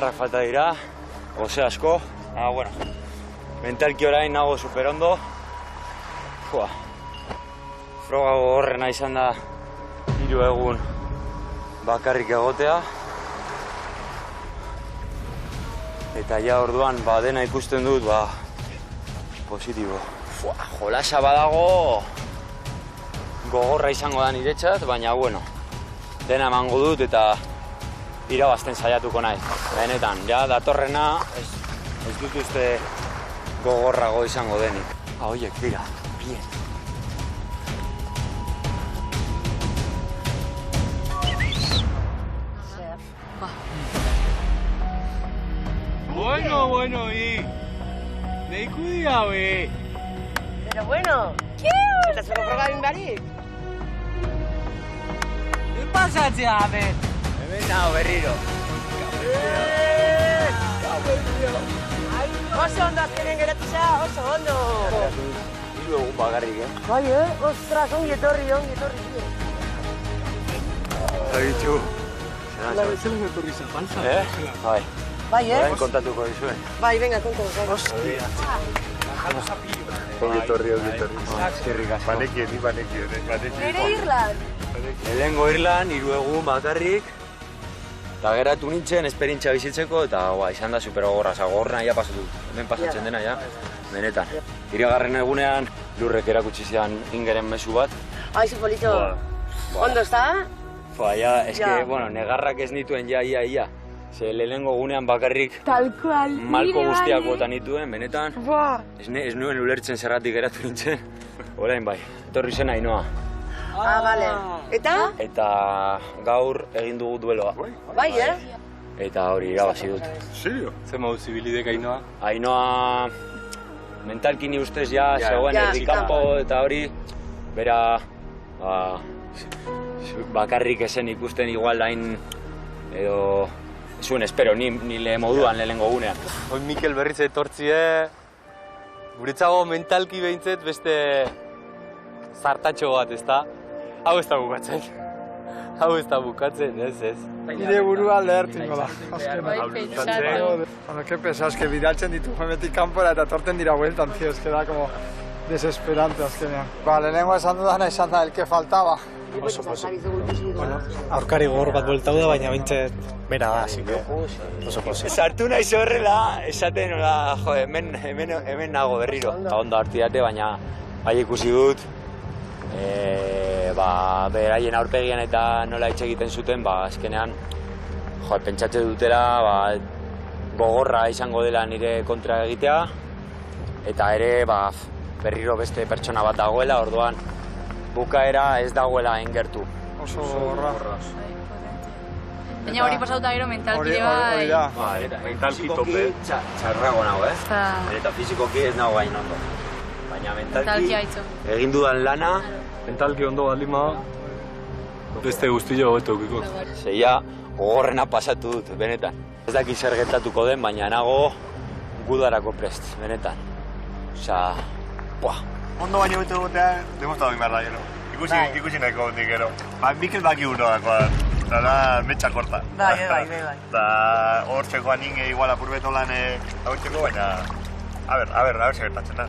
indarrak falta dira, goze asko. Bueno, mentalki orain nago superondo. Froga gogorrena izan da 3 egun bakarrik egotea. Eta ja orduan dena ikusten dut, positibo. Jolasa badago gogorra izango da niretzat, baina bueno, dena emango dut eta irabazten saiatuko naiz. Benetan, ja datorrena ez dut uste gogorrago izango denik. Horiek dira, bien. Bueno, neiku dira, Pero bueno, eta zuko froga egin barik? pasatzea, Hemen nago berriro. Oso ondo azkenen geratu za, oso ondo. 3 egun bakarrik, Bai, ostras, ongi etorri. Zabitu. Zer etorri zapalza? Bai. Bai, Orain kontatuko dizuen. Bai, venga, konta. Hostia. Ongi etorri. Eskerrik asko. Banekien. Nire Irland. Lehenengo Irlan, 3 egun bakarrik. Eta geratu nintzen, esperintza bizitzeko, eta izan da supergogorra. Gogorrena ja pasatu, hemen pasatzen dena ja, benetan. 3. egunean lurrek erakutsi zidan Ingeren mezu bat. Ai, ze polito. Ondo, ezta? Ja, eske, negarrak ez nituen ia. Ze lehenengo egunean bakarrik Tal cual. malko guztiak bota nituen, benetan. Ez nuen ulertzen zergatik geratu nintzen. Orain bai, etorri zen Ainoa. Bale. Eta? Eta gaur egin dugu dueloa. Bai, Eta hori irabazi dut. Serio? Zer modu zibilidek Ainoa? Ainoa mentalki ni ustez zegoen erdikampo eta hori, bera bakarrik esen ikusten igual hain edo zuen espero, ni moduan lehenengo gunean. Oin Mikel berriz etortzie, guretzago mentalki behintzet beste zartatxo bat, ezta? Hau ez da bukatzen, ez. Nire burua lehertingo da. Bai, pentsatu. Qué pesa, es que bidaltzen ditu hemetik kanpora eta torten dira bueltan, tío, es que da como desesperante azkenean. Lehenengo esan dudana izan da, el que faltaba. Aurkari gogor bat bueltau da, baina bintzet bera da, así que oso posi. Sartu naiz horrela, esaten nola, hemen nago berriro. Ondo hartidate, baina bai ikusi dut, beraien aurpegian eta nola hitz egiten zuten, azkenean, pentsatze dutela, gogorra izango dela nire kontra egitea, eta ere, berriro beste pertsona bat dagoela, orduan, bukaera ez dagoela engertu. Oso gorra. Baina hori pasauta gero mentalki bai. Mentalki tope. Txarrago nago, Eta fizikoki ez nago gain ondo. Baina mentalki egin dudan lana, Mentalki ondo balima, beste guztio hobeto ukiko. zeia gogorrena pasatu dut, benetan. Ez dakit zer gertatuko den, baina nago gudarako prest, benetan. Osea, Ondo baino bete egotea, demostratu behar da, gero. Ikusi nahiko gotik, gero. Mikel baki uno dakoa, eta da metxa korta. Bai. Eta hor txekoan inge igual apurbetolan hau txeko, baina... A ver, zer gertatzen da.